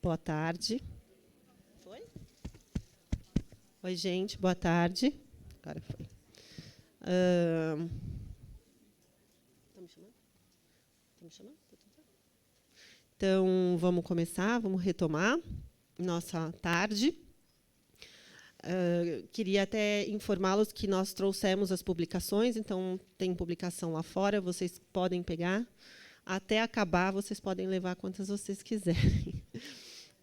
Boa tarde. Foi? Oi, gente, boa tarde. Agora foi. Está me chamando? Está me chamando? Então, vamos começar, vamos retomar nossa tarde. Queria até informá-los que nós trouxemos as publicações, então tem publicação lá fora, vocês podem pegar. Até acabar, vocês podem levar quantas vocês quiserem.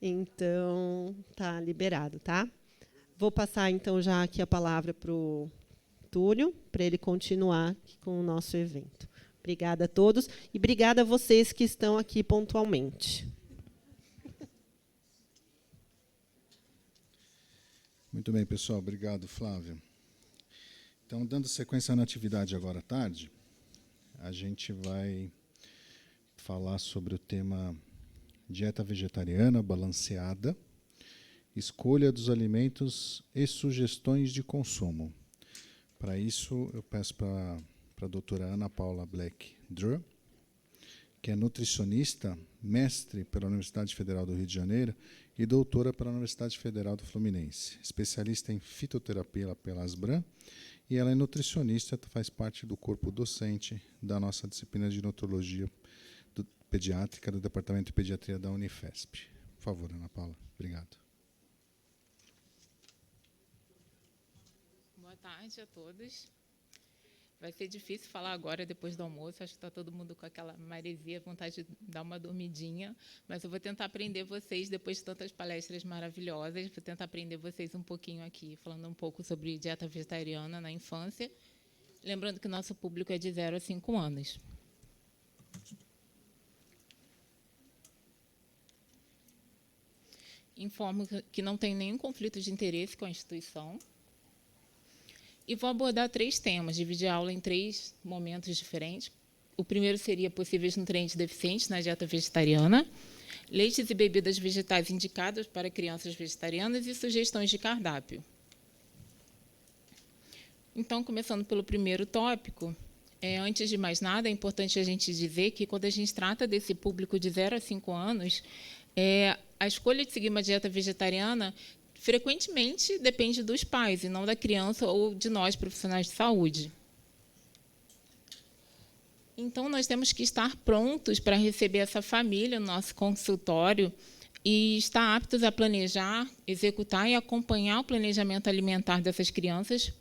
Então, está liberado, tá? Vou passar, então, já aqui a palavra para o Túlio, para ele continuar aqui com o nosso evento. Obrigada a todos e obrigada a vocês que estão aqui pontualmente. Muito bem, pessoal. Obrigado, Flávia. Então, dando sequência na atividade agora à tarde, a gente vai falar sobre o tema dieta vegetariana balanceada, escolha dos alimentos e sugestões de consumo. Para isso, eu peço para a doutora Ana Paula Black-Drew, que é nutricionista, mestre pela Universidade Federal do Rio de Janeiro e doutora pela Universidade Federal do Fluminense, especialista em fitoterapia pela Asbram, e ela é nutricionista, faz parte do corpo docente da nossa disciplina de nutrologia pediátrica do Departamento de Pediatria da Unifesp. Por favor, Ana Paula. Obrigado. Boa tarde a todos. Vai ser difícil falar agora, depois do almoço. Acho que está todo mundo com aquela maresia, vontade de dar uma dormidinha. Mas eu vou tentar aprender vocês, depois de tantas palestras maravilhosas, vou tentar aprender vocês um pouquinho aqui, falando um pouco sobre dieta vegetariana na infância. Lembrando que o nosso público é de 0 a 5 anos. Informo que não tem nenhum conflito de interesse com a instituição. E vou abordar 3 temas, dividir a aula em 3 momentos diferentes. O primeiro seria possíveis nutrientes deficientes na dieta vegetariana, leites e bebidas vegetais indicados para crianças vegetarianas e sugestões de cardápio. Então, começando pelo primeiro tópico, antes de mais nada, é importante a gente dizer que, quando a gente trata desse público de 0 a 5 anos, a escolha de seguir uma dieta vegetariana frequentemente depende dos pais, e não da criança ou de nós, profissionais de saúde. Então, nós temos que estar prontos para receber essa família no nosso consultório e estar aptos a planejar, executar e acompanhar o planejamento alimentar dessas crianças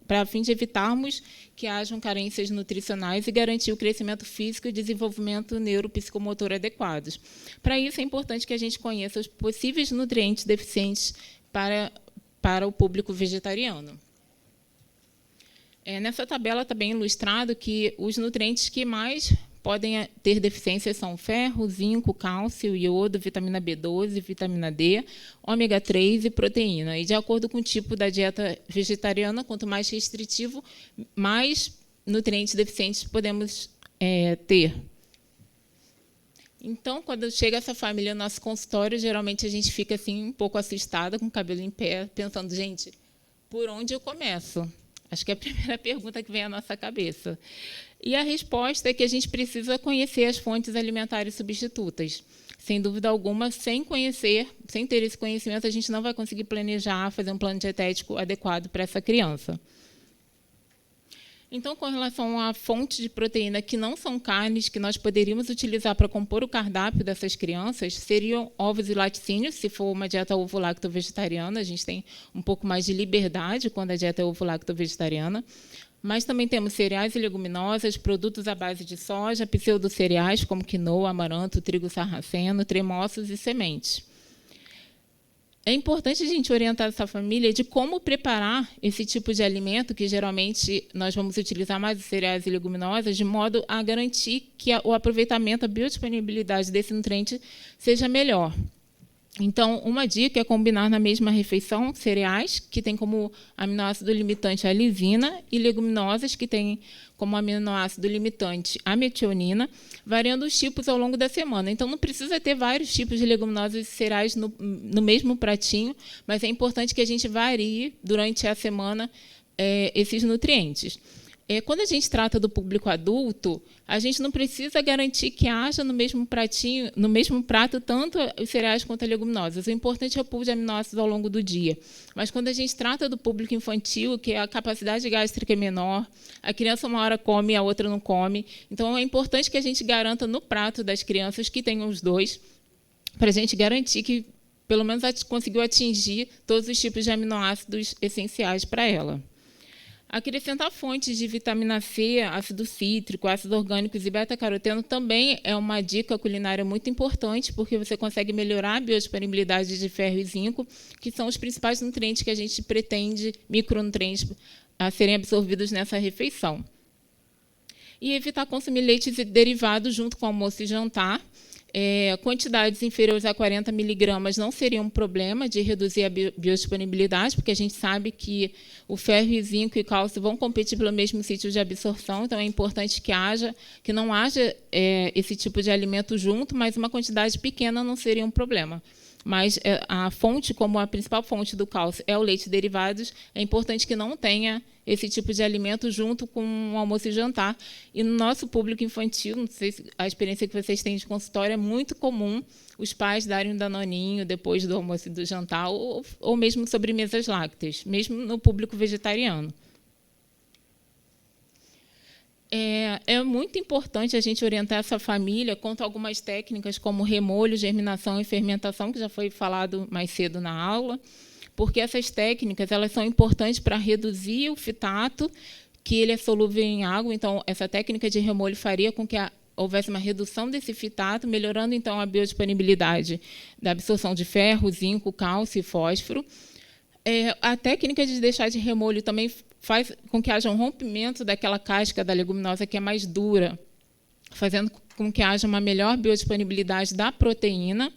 para a fim de evitarmos que hajam carências nutricionais e garantir o crescimento físico e desenvolvimento neuropsicomotor adequados. Para isso, é importante que a gente conheça os possíveis nutrientes deficientes para o público vegetariano. Nessa tabela está bem ilustrado que os nutrientes que mais podem ter deficiências são ferro, zinco, cálcio, iodo, vitamina B12, vitamina D, ômega 3 e proteína. E, de acordo com o tipo da dieta vegetariana, quanto mais restritivo, mais nutrientes deficientes podemos ter. Então, quando chega essa família no nosso consultório, geralmente a gente fica assim, um pouco assustada, com o cabelo em pé, pensando, gente, por onde eu começo? Acho que é a primeira pergunta que vem à nossa cabeça. E a resposta é que a gente precisa conhecer as fontes alimentares substitutas. Sem dúvida alguma, sem ter esse conhecimento, a gente não vai conseguir planejar, fazer um plano dietético adequado para essa criança. Então, com relação à fonte de proteína que não são carnes, que nós poderíamos utilizar para compor o cardápio dessas crianças, seriam ovos e laticínios, se for uma dieta ovo-lacto-vegetariana. A gente tem um pouco mais de liberdade quando a dieta é ovo-lacto-vegetariana. Mas também temos cereais e leguminosas, produtos à base de soja, pseudocereais como quinoa, amaranto, trigo sarraceno, tremoços e sementes. É importante a gente orientar essa família de como preparar esse tipo de alimento, que geralmente nós vamos utilizar mais os cereais e leguminosas, de modo a garantir que o aproveitamento, a biodisponibilidade desse nutriente seja melhor. Então, uma dica é combinar na mesma refeição cereais, que tem como aminoácido limitante a lisina, e leguminosas, que tem como aminoácido limitante a metionina, variando os tipos ao longo da semana. Então, não precisa ter vários tipos de leguminosas e cereais no mesmo pratinho, mas é importante que a gente varie durante a semana esses nutrientes. Quando a gente trata do público adulto, a gente não precisa garantir que haja no mesmo pratinho, no mesmo prato, tanto os cereais quanto as leguminosas. O importante é o pool de aminoácidos ao longo do dia. Mas quando a gente trata do público infantil, que a capacidade gástrica é menor, a criança uma hora come e a outra não come, então é importante que a gente garanta no prato das crianças que tenham os dois, para a gente garantir que pelo menos conseguiu atingir todos os tipos de aminoácidos essenciais para ela. Acrescentar fontes de vitamina C, ácido cítrico, ácidos orgânicos e beta-caroteno também é uma dica culinária muito importante, porque você consegue melhorar a biodisponibilidade de ferro e zinco, que são os principais nutrientes que a gente pretende, micronutrientes, a serem absorvidos nessa refeição. E evitar consumir leites e derivados junto com almoço e jantar. Quantidades inferiores a 40 miligramas não seriam um problema de reduzir a biodisponibilidade, porque a gente sabe que o ferro, e zinco e cálcio vão competir pelo mesmo sítio de absorção, então é importante que não haja esse tipo de alimento junto, mas uma quantidade pequena não seria um problema. Mas a fonte, como a principal fonte do cálcio é o leite e derivados, é importante que não tenha esse tipo de alimento junto com o almoço e jantar. E no nosso público infantil, não sei se a experiência que vocês têm de consultório, é muito comum os pais darem um danoninho depois do almoço e do jantar, ou mesmo sobremesas lácteas, mesmo no público vegetariano. É muito importante a gente orientar essa família quanto a algumas técnicas como remolho, germinação e fermentação, que já foi falado mais cedo na aula, porque essas técnicas elas são importantes para reduzir o fitato, que ele é solúvel em água. Então, essa técnica de remolho faria com que houvesse uma redução desse fitato, melhorando, então, a biodisponibilidade da absorção de ferro, zinco, cálcio e fósforo. A técnica de deixar de remolho também faz com que haja um rompimento daquela casca da leguminosa que é mais dura, fazendo com que haja uma melhor biodisponibilidade da proteína,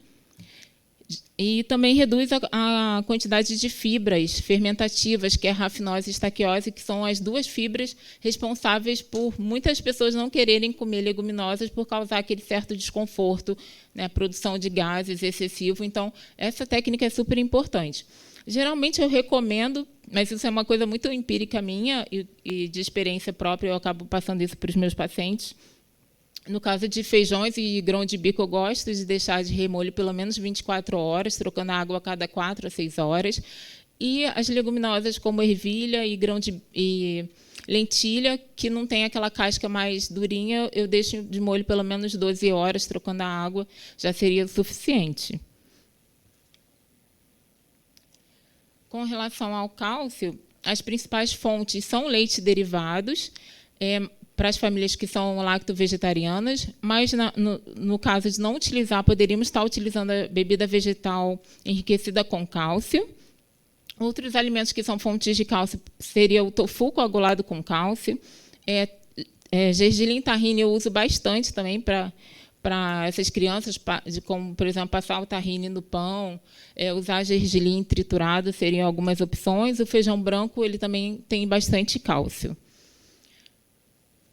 e também reduz a quantidade de fibras fermentativas, que é a rafinose e estaquiose, que são as duas fibras responsáveis por muitas pessoas não quererem comer leguminosas por causar aquele certo desconforto, né, produção de gases excessivo. Então, essa técnica é super importante. Geralmente, eu recomendo, mas isso é uma coisa muito empírica minha e de experiência própria, eu acabo passando isso para os meus pacientes. No caso de feijões e grão de bico, eu gosto de deixar de remolho pelo menos 24 horas, trocando a água a cada 4 a 6 horas. E as leguminosas, como ervilha e lentilha, que não tem aquela casca mais durinha, eu deixo de molho pelo menos 12 horas, trocando a água, já seria o suficiente. Com relação ao cálcio, as principais fontes são leite e derivados, para as famílias que são lacto-vegetarianas, mas no caso de não utilizar, poderíamos estar utilizando a bebida vegetal enriquecida com cálcio. Outros alimentos que são fontes de cálcio seria o tofu coagulado com cálcio. Gergelim, tahine eu uso bastante também para essas crianças, como, por exemplo, passar o tahine no pão, usar gergelim triturado seriam algumas opções. O feijão branco ele também tem bastante cálcio.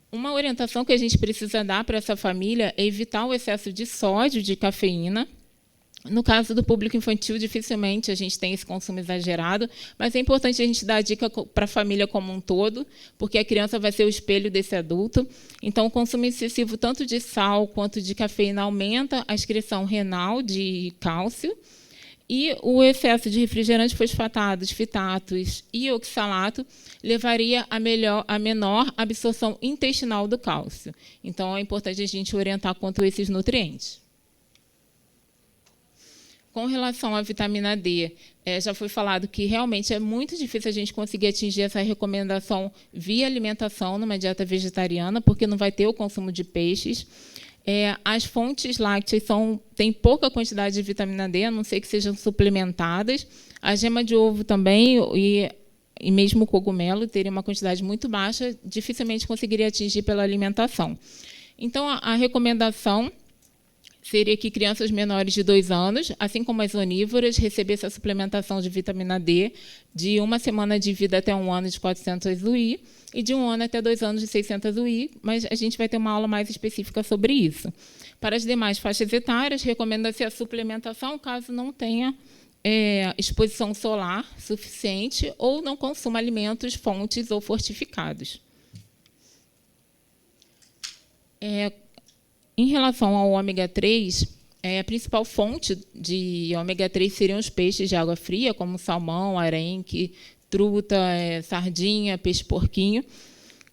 Uma orientação que a gente precisa dar para essa família é evitar o excesso de sódio, de cafeína. No caso do público infantil, dificilmente a gente tem esse consumo exagerado, mas é importante a gente dar a dica para a família como um todo, porque a criança vai ser o espelho desse adulto. Então, o consumo excessivo tanto de sal quanto de cafeína aumenta a excreção renal de cálcio, e o excesso de refrigerantes fosfatados, fitatos e oxalato levaria a menor absorção intestinal do cálcio. Então, é importante a gente orientar quanto a esses nutrientes. Com relação à vitamina D, já foi falado que realmente é muito difícil a gente conseguir atingir essa recomendação via alimentação numa dieta vegetariana, porque não vai ter o consumo de peixes. As fontes lácteas têm pouca quantidade de vitamina D, a não ser que sejam suplementadas. A gema de ovo também, e mesmo o cogumelo, teria uma quantidade muito baixa, dificilmente conseguiria atingir pela alimentação. Então, a recomendação seria que crianças menores de 2 anos, assim como as onívoras, recebessem a suplementação de vitamina D de 1 semana de vida até 1 ano de 400 UI e de 1 ano até 2 anos de 600 UI, mas a gente vai ter uma aula mais específica sobre isso. Para as demais faixas etárias, recomenda-se a suplementação caso não tenha exposição solar suficiente ou não consuma alimentos, fontes ou fortificados. Em relação ao ômega 3, a principal fonte de ômega 3 seriam os peixes de água fria, como salmão, arenque, truta, sardinha, peixe-porquinho.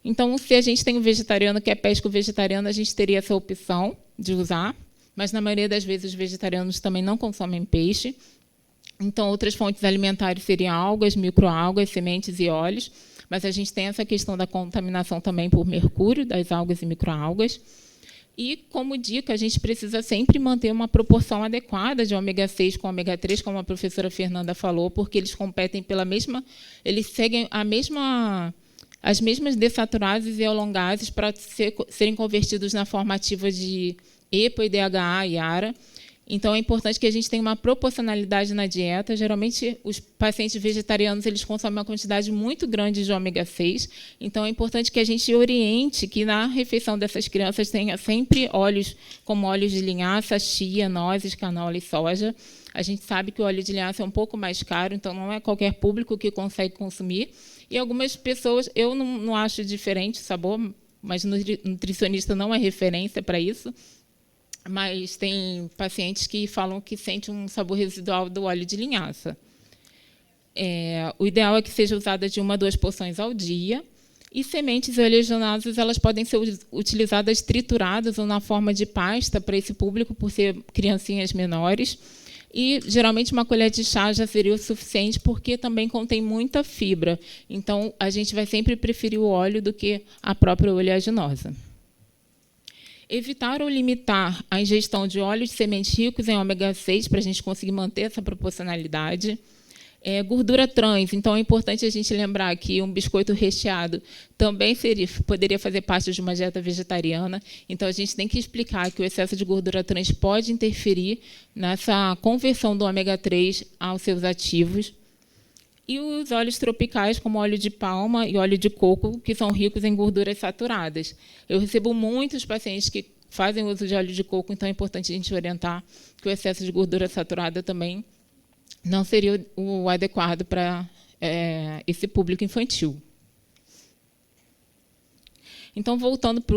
Então, se a gente tem um vegetariano que é pesco-vegetariano, a gente teria essa opção de usar, mas, na maioria das vezes, os vegetarianos também não consomem peixe. Então, outras fontes alimentares seriam algas, microalgas, sementes e óleos, mas a gente tem essa questão da contaminação também por mercúrio das algas e microalgas. E, como dica, a gente precisa sempre manter uma proporção adequada de ômega 6 com ômega 3, como a professora Fernanda falou, porque eles competem pela mesma... Eles seguem as mesmas dessaturases e alongases para serem convertidos na forma ativa de EPA, DHA e ARA. Então, é importante que a gente tenha uma proporcionalidade na dieta. Geralmente, os pacientes vegetarianos eles consomem uma quantidade muito grande de ômega 6. Então, é importante que a gente oriente que, na refeição dessas crianças, tenha sempre óleos, como óleos de linhaça, chia, nozes, canola e soja. A gente sabe que o óleo de linhaça é um pouco mais caro, então não é qualquer público que consegue consumir. E algumas pessoas, eu não acho diferente o sabor, mas nutricionista não é referência para isso. Mas tem pacientes que falam que sentem um sabor residual do óleo de linhaça. O ideal é que seja usada de 1 a 2 porções ao dia. E sementes oleaginosas elas podem ser utilizadas trituradas ou na forma de pasta para esse público, por ser criancinhas menores. E, geralmente, uma colher de chá já seria o suficiente, porque também contém muita fibra. Então, a gente vai sempre preferir o óleo do que a própria oleaginosa. Evitar ou limitar a ingestão de óleos de sementes ricos em ômega 6, para a gente conseguir manter essa proporcionalidade. Gordura trans, então é importante a gente lembrar que um biscoito recheado também poderia fazer parte de uma dieta vegetariana. Então, a gente tem que explicar que o excesso de gordura trans pode interferir nessa conversão do ômega 3 aos seus ativos. E os óleos tropicais, como óleo de palma e óleo de coco, que são ricos em gorduras saturadas. Eu recebo muitos pacientes que fazem uso de óleo de coco, então é importante a gente orientar que o excesso de gordura saturada também não seria o adequado para esse público infantil. Então, voltando para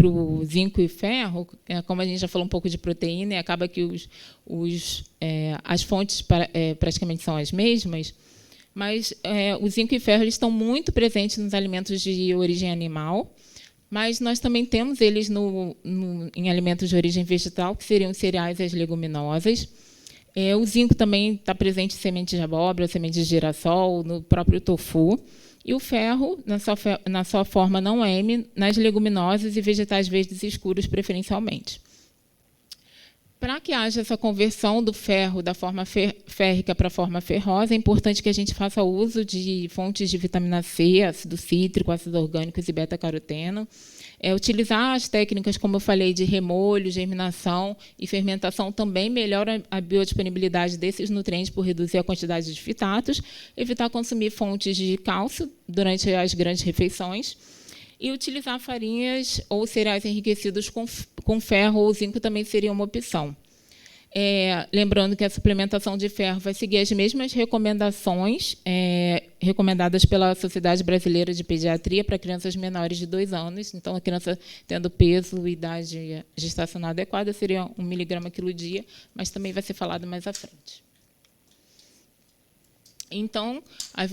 o zinco e ferro, como a gente já falou um pouco de proteína, e acaba que as fontes praticamente são as mesmas, mas o zinco e ferro eles estão muito presentes nos alimentos de origem animal, mas nós também temos eles em alimentos de origem vegetal, que seriam os cereais e as leguminosas. O zinco também está presente em sementes de abóbora, sementes de girassol, no próprio tofu. E o ferro, na sua forma não M, nas leguminosas e vegetais verdes escuros, preferencialmente. Para que haja essa conversão do ferro da forma férrica para a forma ferrosa, é importante que a gente faça uso de fontes de vitamina C, ácido cítrico, ácidos orgânicos e beta-caroteno. Utilizar as técnicas, como eu falei, de remolho, germinação e fermentação também melhora a biodisponibilidade desses nutrientes por reduzir a quantidade de fitatos. Evitar consumir fontes de cálcio durante as grandes refeições. E utilizar farinhas ou cereais enriquecidos com ferro ou zinco também seria uma opção. Lembrando que a suplementação de ferro vai seguir as mesmas recomendações recomendadas pela Sociedade Brasileira de Pediatria para crianças menores de 2 anos. Então, a criança tendo peso e idade gestacional adequada seria 1 miligrama quilo dia, mas também vai ser falado mais à frente. Então, a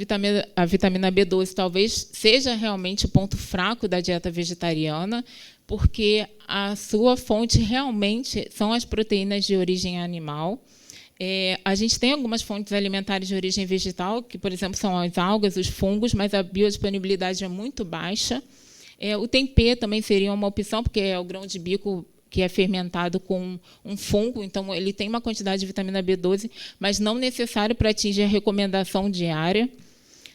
vitamina B12 talvez seja realmente o ponto fraco da dieta vegetariana, porque a sua fonte realmente são as proteínas de origem animal. A gente tem algumas fontes alimentares de origem vegetal, que, por exemplo, são as algas, os fungos, mas a biodisponibilidade é muito baixa. O tempê também seria uma opção, porque é o grão de bico que é fermentado com um fungo, então ele tem uma quantidade de vitamina B12, mas não necessário para atingir a recomendação diária.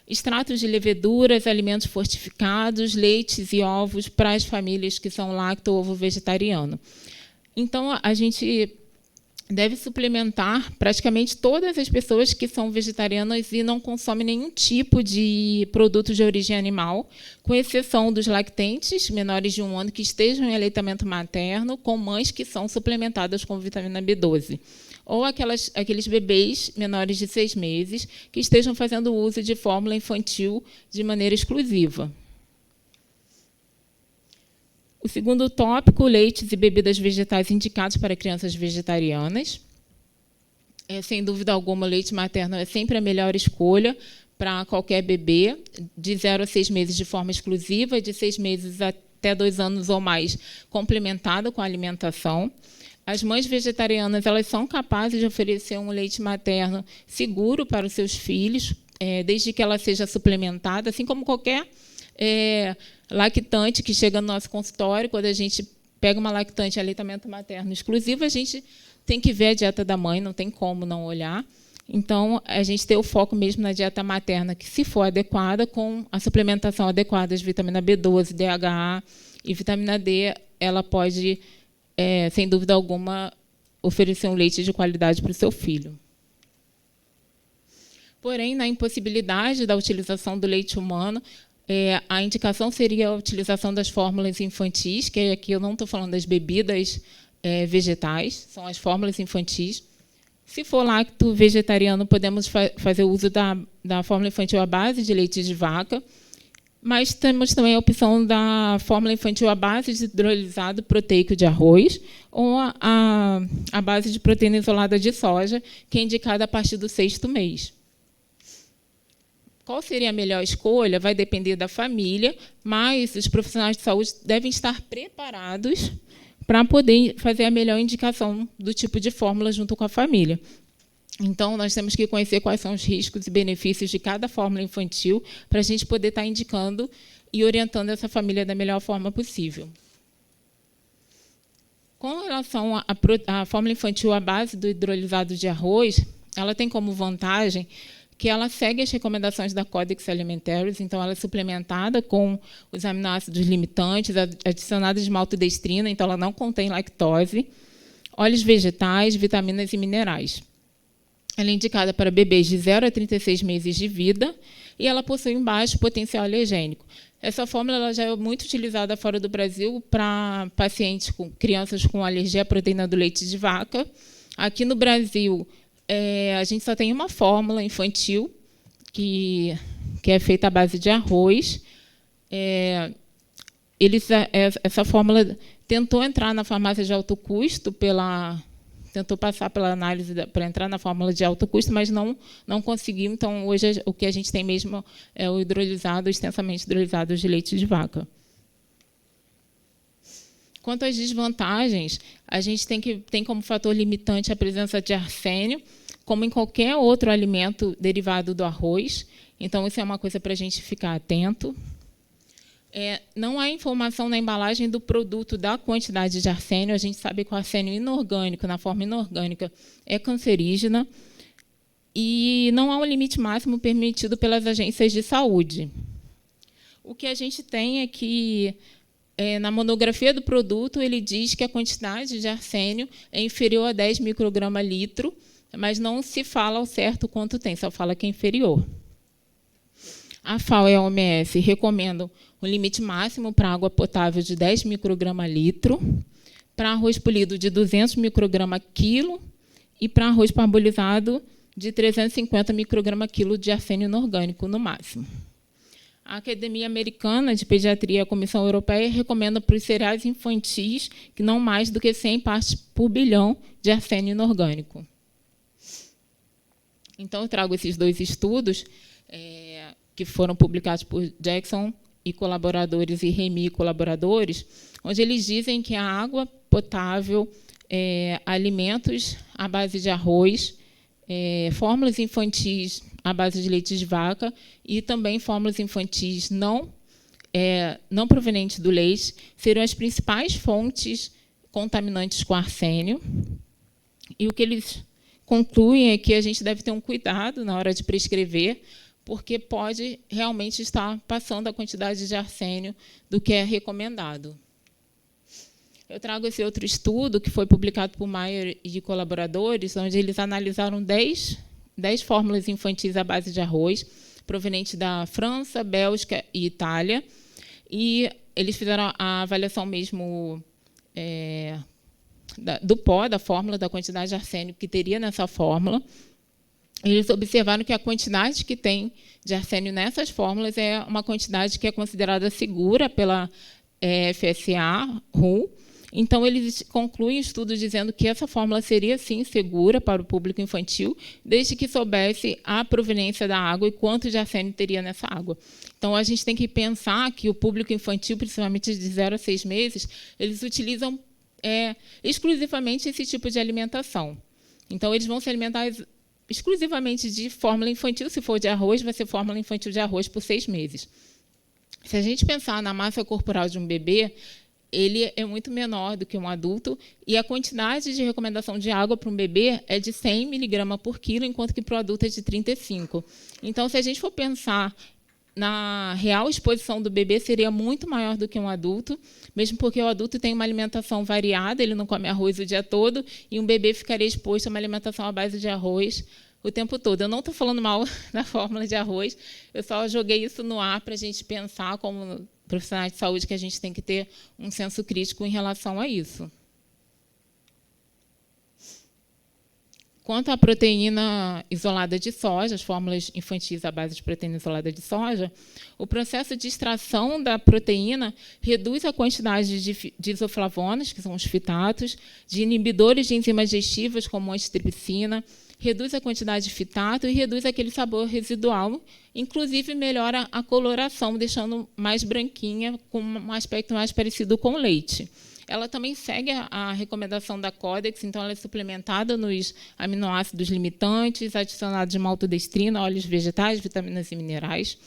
Extratos de leveduras, alimentos fortificados, leites e ovos para as famílias que são lacto ou ovo vegetariano. Então, a gente deve suplementar praticamente todas as pessoas que são vegetarianas e não consomem nenhum tipo de produto de origem animal, com exceção dos lactentes menores de 1 ano que estejam em aleitamento materno, com mães que são suplementadas com vitamina B12. Ou aqueles bebês menores de 6 meses que estejam fazendo uso de fórmula infantil de maneira exclusiva. O segundo tópico, leites e bebidas vegetais indicados para crianças vegetarianas. Sem dúvida alguma, o leite materno é sempre a melhor escolha para qualquer bebê, de 0 a 6 meses de forma exclusiva, de 6 meses até 2 anos ou mais, complementado com a alimentação. As mães vegetarianas, elas são capazes de oferecer um leite materno seguro para os seus filhos, desde que ela seja suplementada, assim como qualquer lactante que chega no nosso consultório. Quando a gente pega uma lactante, aleitamento materno exclusivo, a gente tem que ver a dieta da mãe, não tem como não olhar. Então, a gente tem o foco mesmo na dieta materna, que, se for adequada, com a suplementação adequada de vitamina B12, DHA e vitamina D, ela pode, sem dúvida alguma, oferecer um leite de qualidade para o seu filho. Porém, na impossibilidade da utilização do leite humano, a indicação seria a utilização das fórmulas infantis, que aqui eu não estou falando das bebidas vegetais, são as fórmulas infantis. Se for lacto vegetariano, podemos fazer uso da fórmula infantil à base de leite de vaca, mas temos também a opção da fórmula infantil à base de hidrolisado proteico de arroz ou a base de proteína isolada de soja, que é indicada a partir do 6º mês. Qual seria a melhor escolha? Vai depender da família, mas os profissionais de saúde devem estar preparados para poder fazer a melhor indicação do tipo de fórmula junto com a família. Então, nós temos que conhecer quais são os riscos e benefícios de cada fórmula infantil para a gente poder estar indicando e orientando essa família da melhor forma possível. Com relação à fórmula infantil à base do hidrolisado de arroz, ela tem como vantagem que ela segue as recomendações da Codex Alimentarius, então ela é suplementada com os aminoácidos limitantes, adicionada de maltodestrina, então ela não contém lactose, óleos vegetais, vitaminas e minerais. Ela é indicada para bebês de 0 a 36 meses de vida e ela possui um baixo potencial alergênico. Essa fórmula ela já é muito utilizada fora do Brasil para pacientes com crianças com alergia à proteína do leite de vaca. Aqui no Brasil, a gente só tem uma fórmula infantil, que é feita à base de arroz. Essa fórmula tentou entrar na farmácia de alto custo, tentou passar pela análise para entrar na fórmula de alto custo, mas não conseguiu. Então, hoje, o que a gente tem mesmo é o hidrolisado, extensamente hidrolisado de leite de vaca. Quanto às desvantagens, a gente tem como fator limitante a presença de arsênio, como em qualquer outro alimento derivado do arroz. Então, isso é uma coisa para a gente ficar atento. Não há informação na embalagem do produto da quantidade de arsênio. A gente sabe que o arsênio inorgânico, na forma inorgânica, é cancerígena. E não há um limite máximo permitido pelas agências de saúde. O que a gente tem é que, na monografia do produto, ele diz que a quantidade de arsênio é inferior a 10 microgramas litro, mas não se fala ao certo quanto tem, só fala que é inferior. A FAO e a OMS recomendam um limite máximo para água potável de 10 microgramas litro, para arroz polido de 200 microgramas quilo e para arroz parbolizado de 350 microgramas quilo de arsênio inorgânico, no máximo. A Academia Americana de Pediatria e a Comissão Europeia recomendam para os cereais infantis que não mais do que 100 partes por bilhão de arsênio inorgânico. Então, eu trago esses dois estudos que foram publicados por Jackson e colaboradores e Remy e colaboradores, onde eles dizem que a água potável, alimentos à base de arroz, fórmulas infantis à base de leite de vaca e também fórmulas infantis não provenientes do leite seriam as principais fontes contaminantes com arsênio. E o que eles concluem é que a gente deve ter um cuidado na hora de prescrever, porque pode realmente estar passando a quantidade de arsênio do que é recomendado. Eu trago esse outro estudo, que foi publicado por Mayer e colaboradores, onde eles analisaram 10 fórmulas infantis à base de arroz, provenientes da França, Bélgica e Itália, e eles fizeram a avaliação mesmo do pó, da fórmula, da quantidade de arsênio que teria nessa fórmula. Eles observaram que a quantidade que tem de arsênio nessas fórmulas é uma quantidade que é considerada segura FSA-RU. Então, eles concluem o estudo dizendo que essa fórmula seria, sim, segura para o público infantil, desde que soubesse a proveniência da água e quanto de arsênio teria nessa água. Então, a gente tem que pensar que o público infantil, principalmente de 0 a 6 meses, eles utilizam exclusivamente esse tipo de alimentação. Então, eles vão se alimentar exclusivamente de fórmula infantil. Se for de arroz, vai ser fórmula infantil de arroz por 6 meses. Se a gente pensar na massa corporal de um bebê, ele é muito menor do que um adulto, e a quantidade de recomendação de água para um bebê é de 100 mg por quilo, enquanto que para o adulto é de 35. Então, se a gente for pensar na real exposição do bebê, seria muito maior do que um adulto, mesmo porque o adulto tem uma alimentação variada, ele não come arroz o dia todo, e um bebê ficaria exposto a uma alimentação à base de arroz o tempo todo. Eu não estou falando mal da fórmula de arroz, eu só joguei isso no ar para a gente pensar, como profissionais de saúde, que a gente tem que ter um senso crítico em relação a isso. Quanto à proteína isolada de soja, as fórmulas infantis à base de proteína isolada de soja, o processo de extração da proteína reduz a quantidade de isoflavonas, que são os fitatos, de inibidores de enzimas digestivas, como a antitripsina, reduz a quantidade de fitato e reduz aquele sabor residual, inclusive melhora a coloração, deixando mais branquinha, com um aspecto mais parecido com leite. Ela também segue a recomendação da Codex, então ela é suplementada nos aminoácidos limitantes, adicionados de maltodestrina, óleos vegetais, vitaminas e minerais.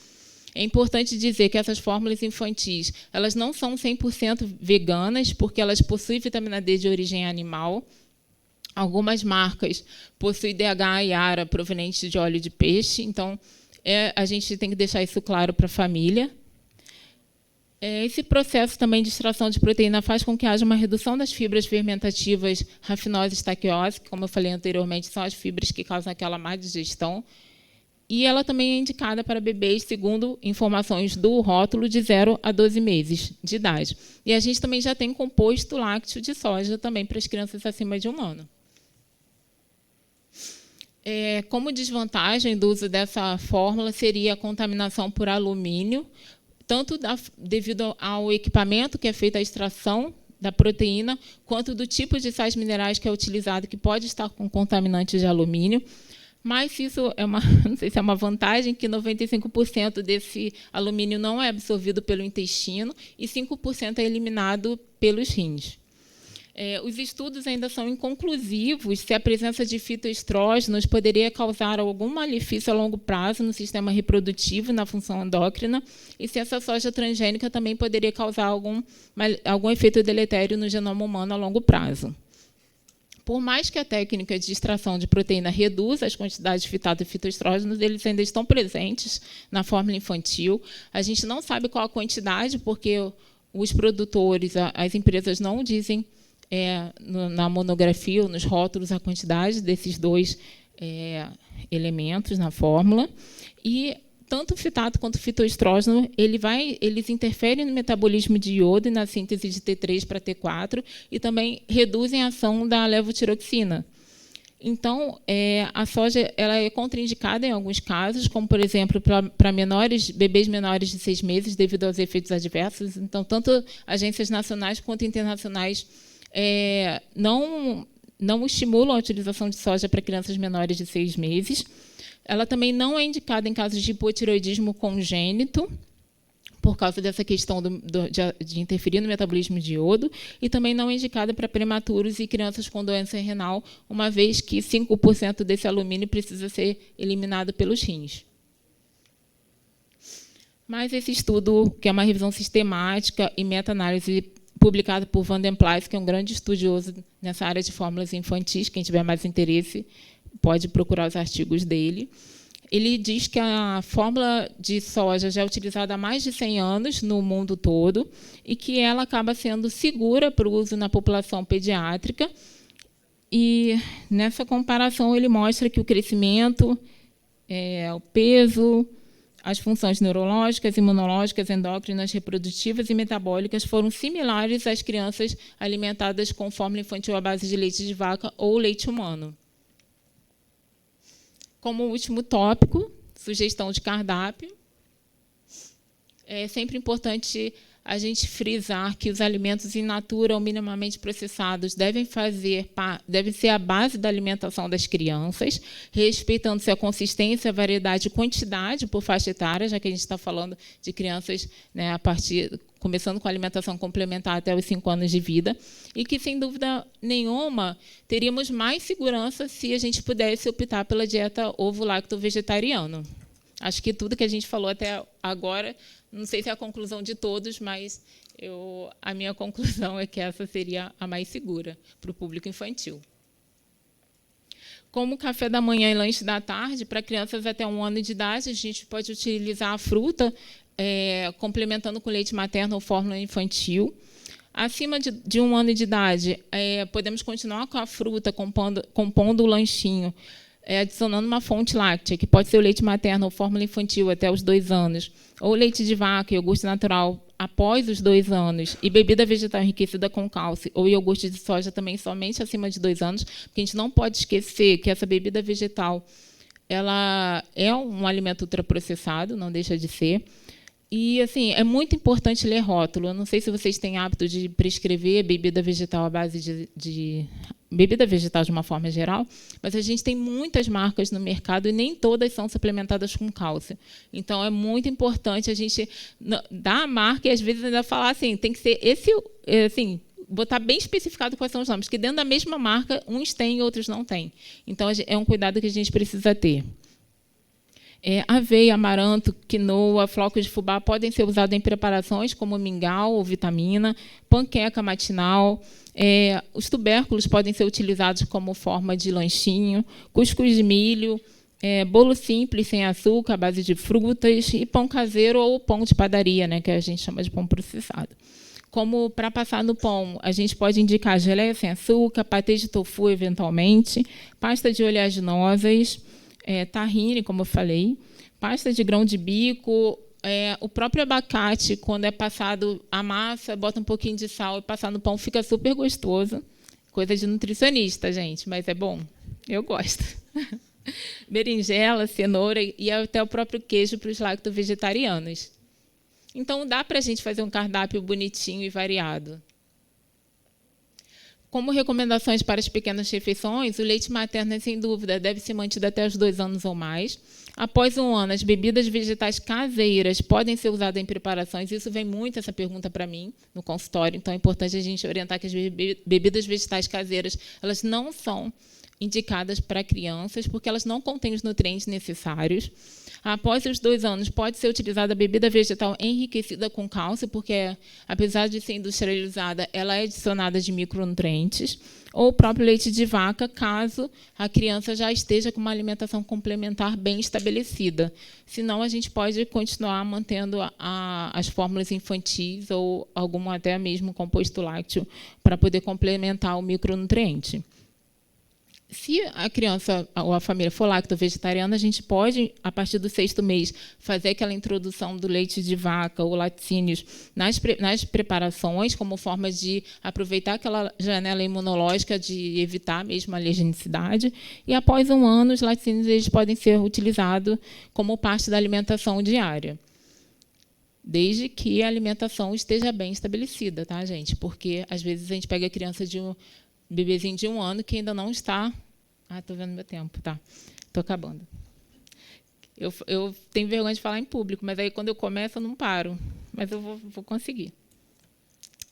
É importante dizer que essas fórmulas infantis elas não são 100% veganas, porque elas possuem vitamina D de origem animal. Algumas marcas possuem DHA e ARA provenientes de óleo de peixe, então a gente tem que deixar isso claro para a família. Esse processo também de extração de proteína faz com que haja uma redução das fibras fermentativas rafinose e taquiose, que, como eu falei anteriormente, são as fibras que causam aquela má digestão. E ela também é indicada para bebês, segundo informações do rótulo, de 0 a 12 meses de idade. E a gente também já tem composto lácteo de soja também para as crianças acima de 1 ano. Como desvantagem do uso dessa fórmula seria a contaminação por alumínio, tanto devido ao equipamento que é feito a extração da proteína, quanto do tipo de sais minerais que é utilizado, que pode estar com contaminantes de alumínio. Mas isso não sei se é uma vantagem, que 95% desse alumínio não é absorvido pelo intestino e 5% é eliminado pelos rins. Os estudos ainda são inconclusivos se a presença de fitoestrógenos poderia causar algum malefício a longo prazo no sistema reprodutivo e na função endócrina, e se essa soja transgênica também poderia causar algum efeito deletério no genoma humano a longo prazo. Por mais que a técnica de extração de proteína reduza as quantidades de fitato e fitoestrógenos, eles ainda estão presentes na fórmula infantil. A gente não sabe qual a quantidade, porque os produtores, as empresas não dizem na monografia ou nos rótulos a quantidade desses dois elementos na fórmula. E tanto o fitato quanto o fitoestrógeno, eles interferem no metabolismo de iodo e na síntese de T3 para T4 e também reduzem a ação da levotiroxina. Então, a soja ela é contraindicada em alguns casos, como, por exemplo, para bebês menores de 6 meses, devido aos efeitos adversos. Então, tanto agências nacionais quanto internacionais não estimulam a utilização de soja para crianças menores de 6 meses. Ela também não é indicada em casos de hipotireoidismo congênito, por causa dessa questão de interferir no metabolismo de iodo, e também não é indicada para prematuros e crianças com doença renal, uma vez que 5% desse alumínio precisa ser eliminado pelos rins. Mas esse estudo, que é uma revisão sistemática e meta-análise publicado por Van den Plas, que é um grande estudioso nessa área de fórmulas infantis, quem tiver mais interesse pode procurar os artigos dele. Ele diz que a fórmula de soja já é utilizada há mais de 100 anos no mundo todo e que ela acaba sendo segura para o uso na população pediátrica. E, nessa comparação, ele mostra que o crescimento, o peso, as funções neurológicas, imunológicas, endócrinas, reprodutivas e metabólicas foram similares às crianças alimentadas com fórmula infantil à base de leite de vaca ou leite humano. Como último tópico, sugestão de cardápio. É sempre importante a gente frisar que os alimentos in natura ou minimamente processados devem ser a base da alimentação das crianças, respeitando-se a consistência, a variedade e quantidade por faixa etária, já que a gente está falando de crianças, né, começando com a alimentação complementar até os 5 anos de vida, e que, sem dúvida nenhuma, teríamos mais segurança se a gente pudesse optar pela dieta ovo-lacto-vegetariana. Acho que tudo que a gente falou até agora, não sei se é a conclusão de todos, mas a minha conclusão é que essa seria a mais segura para o público infantil. Como café da manhã e lanche da tarde, para crianças até 1 ano de idade, a gente pode utilizar a fruta, complementando com leite materno ou fórmula infantil. Acima de 1 ano de idade, podemos continuar com a fruta, compondo o lanchinho, adicionando uma fonte láctea, que pode ser o leite materno ou fórmula infantil até os 2 anos, ou leite de vaca, iogurte natural após os 2 anos, e bebida vegetal enriquecida com cálcio, ou iogurte de soja também somente acima de 2 anos, porque a gente não pode esquecer que essa bebida vegetal ela é um alimento ultraprocessado, não deixa de ser. E, assim, é muito importante ler rótulo. Eu não sei se vocês têm hábito de prescrever bebida vegetal à base de bebida vegetal de uma forma geral, mas a gente tem muitas marcas no mercado e nem todas são suplementadas com cálcio. Então, é muito importante a gente dar a marca e, às vezes, ainda falar assim, tem que ser esse, assim, botar bem especificado quais são os nomes, porque dentro da mesma marca, uns têm e outros não têm. Então, é um cuidado que a gente precisa ter. Aveia, amaranto, quinoa, flocos de fubá podem ser usados em preparações como mingau ou vitamina, panqueca matinal. Os tubérculos podem ser utilizados como forma de lanchinho, cuscuz de milho, bolo simples sem açúcar, à base de frutas, e pão caseiro ou pão de padaria, né, que a gente chama de pão processado. Como para passar no pão, a gente pode indicar geleia sem açúcar, patê de tofu, eventualmente, pasta de oleaginosas, tahine, como eu falei, pasta de grão de bico, o próprio abacate, quando é passado a massa, bota um pouquinho de sal e passar no pão, fica super gostoso. Coisa de nutricionista, gente, mas é bom. Eu gosto. Berinjela, cenoura e até o próprio queijo para os lacto-vegetarianos. Então, dá para a gente fazer um cardápio bonitinho e variado. Como recomendações para as pequenas refeições, o leite materno, sem dúvida, deve ser mantido até os 2 anos ou mais. Após 1 ano, as bebidas vegetais caseiras podem ser usadas em preparações. Isso vem muito, essa pergunta, para mim, no consultório. Então, é importante a gente orientar que as bebidas vegetais caseiras elas não são indicadas para crianças, porque elas não contêm os nutrientes necessários. Após os 2 anos, pode ser utilizada a bebida vegetal enriquecida com cálcio, porque, apesar de ser industrializada, ela é adicionada de micronutrientes, ou o próprio leite de vaca, caso a criança já esteja com uma alimentação complementar bem estabelecida. Senão, a gente pode continuar mantendo as fórmulas infantis ou algum até mesmo composto lácteo para poder complementar o micronutriente. Se a criança ou a família for lacto-vegetariana, a gente pode, a partir do 6º mês, fazer aquela introdução do leite de vaca ou laticínios nas preparações, como forma de aproveitar aquela janela imunológica de evitar mesmo a alergenicidade. E, após 1 ano, os laticínios eles podem ser utilizados como parte da alimentação diária, desde que a alimentação esteja bem estabelecida, tá, gente? Porque, às vezes, a gente pega a criança de um bebezinho de 1 ano que ainda não está... estou vendo meu tempo, tá. Estou acabando. Eu tenho vergonha de falar em público, mas aí, quando eu começo, eu não paro. Mas eu vou conseguir.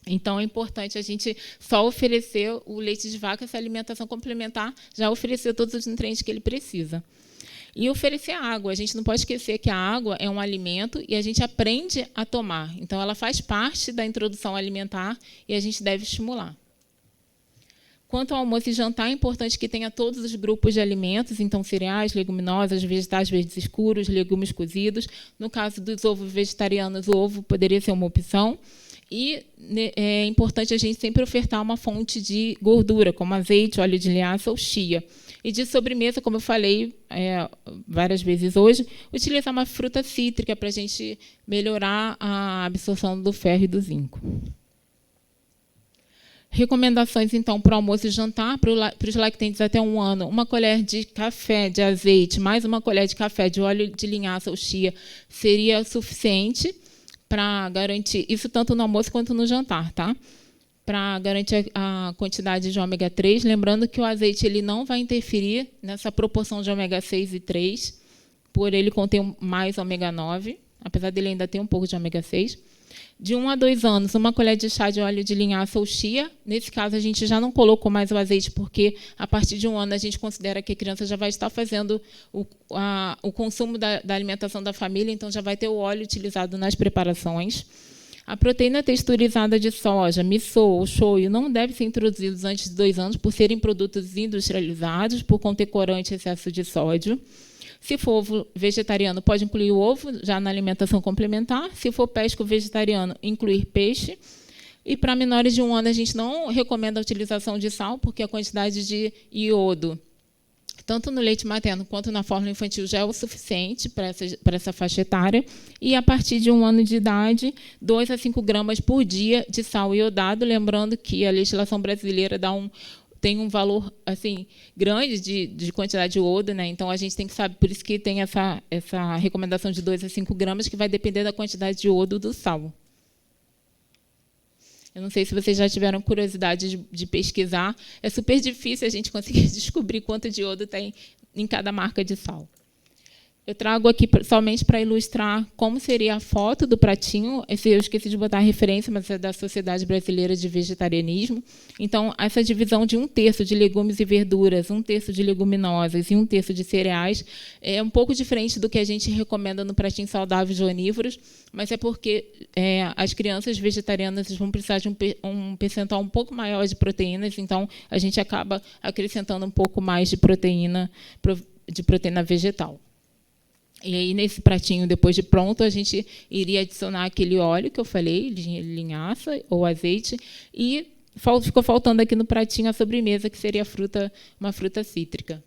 Então, é importante a gente só oferecer o leite de vaca, essa alimentação complementar, já oferecer todos os nutrientes que ele precisa. E oferecer água. A gente não pode esquecer que a água é um alimento e a gente aprende a tomar. Então, ela faz parte da introdução alimentar e a gente deve estimular. Quanto ao almoço e jantar, é importante que tenha todos os grupos de alimentos, então cereais, leguminosas, vegetais verdes escuros, legumes cozidos. No caso dos ovos vegetarianos, o ovo poderia ser uma opção. E é importante a gente sempre ofertar uma fonte de gordura, como azeite, óleo de linhaça ou chia. E de sobremesa, como eu falei várias vezes hoje, utilizar uma fruta cítrica para a gente melhorar a absorção do ferro e do zinco. Recomendações, então, para o almoço e jantar, para os lactentes até 1 ano, 1 colher de café de azeite, mais 1 colher de café de óleo de linhaça ou chia seria suficiente, para garantir, isso tanto no almoço quanto no jantar, tá? Para garantir a quantidade de ômega 3, lembrando que o azeite ele não vai interferir nessa proporção de ômega 6 e 3, por ele conter mais ômega 9, apesar dele ainda ter um pouco de ômega 6. De 1 a 2 anos, uma colher de chá de óleo de linhaça ou chia. Nesse caso, a gente já não colocou mais o azeite, porque a partir de 1 ano a gente considera que a criança já vai estar fazendo o consumo da alimentação da família, então já vai ter o óleo utilizado nas preparações. A proteína texturizada de soja, miso ou shoyu não deve ser introduzidos antes de 2 anos por serem produtos industrializados, por conter corante e excesso de sódio. Se for ovo vegetariano, pode incluir o ovo já na alimentação complementar. Se for pesco vegetariano, incluir peixe. E para menores de 1 ano, a gente não recomenda a utilização de sal, porque a quantidade de iodo, tanto no leite materno quanto na fórmula infantil, já é o suficiente para essa faixa etária. E, a partir de 1 ano de idade, 2 a 5 gramas por dia de sal iodado, lembrando que a legislação brasileira tem um valor assim grande de quantidade de iodo, né? Então a gente tem que saber, por isso que tem essa recomendação de 2 a 5 gramas, que vai depender da quantidade de iodo do sal. Eu não sei se vocês já tiveram curiosidade de pesquisar. É super difícil a gente conseguir descobrir quanto de iodo tem em cada marca de sal. Eu trago aqui somente para ilustrar como seria a foto do pratinho. Eu esqueci de botar a referência, mas é da Sociedade Brasileira de Vegetarianismo. Então, essa divisão de 1/3 de legumes e verduras, 1/3 de leguminosas e 1/3 de cereais é um pouco diferente do que a gente recomenda no pratinho saudável de onívoros, mas é porque as crianças vegetarianas vão precisar de um percentual um pouco maior de proteínas, então a gente acaba acrescentando um pouco mais de proteína vegetal. E aí, nesse pratinho, depois de pronto, a gente iria adicionar aquele óleo que eu falei, de linhaça ou azeite, e ficou faltando aqui no pratinho a sobremesa, que seria uma fruta cítrica.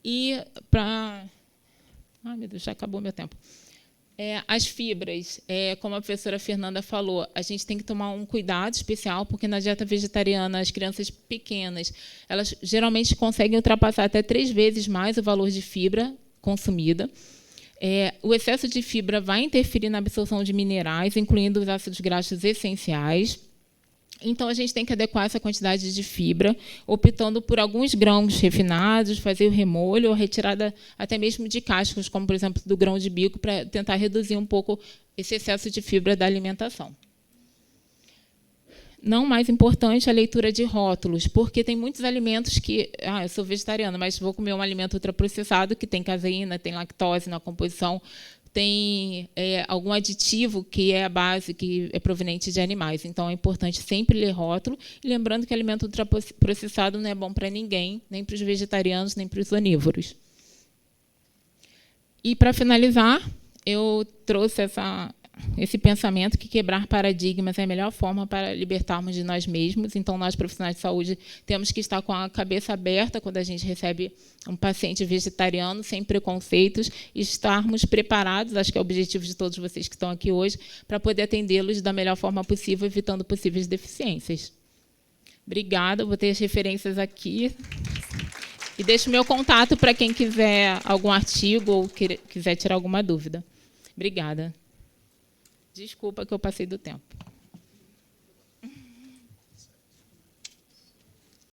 E para... Ai, meu Deus, já acabou meu tempo. As fibras, como a professora Fernanda falou, a gente tem que tomar um cuidado especial, porque na dieta vegetariana, as crianças pequenas, elas geralmente conseguem ultrapassar até 3 vezes mais o valor de fibra consumida. O excesso de fibra vai interferir na absorção de minerais, incluindo os ácidos graxos essenciais. Então, a gente tem que adequar essa quantidade de fibra, optando por alguns grãos refinados, fazer o remolho ou retirada até mesmo de cascos, como, por exemplo, do grão de bico, para tentar reduzir um pouco esse excesso de fibra da alimentação. Não mais importante, a leitura de rótulos, porque tem muitos alimentos que... eu sou vegetariana, mas vou comer um alimento ultraprocessado que tem caseína, tem lactose na composição, tem algum aditivo que é a base, que é proveniente de animais. Então, é importante sempre ler rótulo. E lembrando que alimento ultraprocessado não é bom para ninguém, nem para os vegetarianos, nem para os onívoros. E, para finalizar, eu trouxe esse pensamento que quebrar paradigmas é a melhor forma para libertarmos de nós mesmos. Então, nós, profissionais de saúde, temos que estar com a cabeça aberta quando a gente recebe um paciente vegetariano, sem preconceitos, e estarmos preparados, acho que é o objetivo de todos vocês que estão aqui hoje, para poder atendê-los da melhor forma possível, evitando possíveis deficiências. Obrigada, vou ter as referências aqui. E deixo o meu contato para quem quiser algum artigo ou quiser tirar alguma dúvida. Obrigada. Desculpa que eu passei do tempo.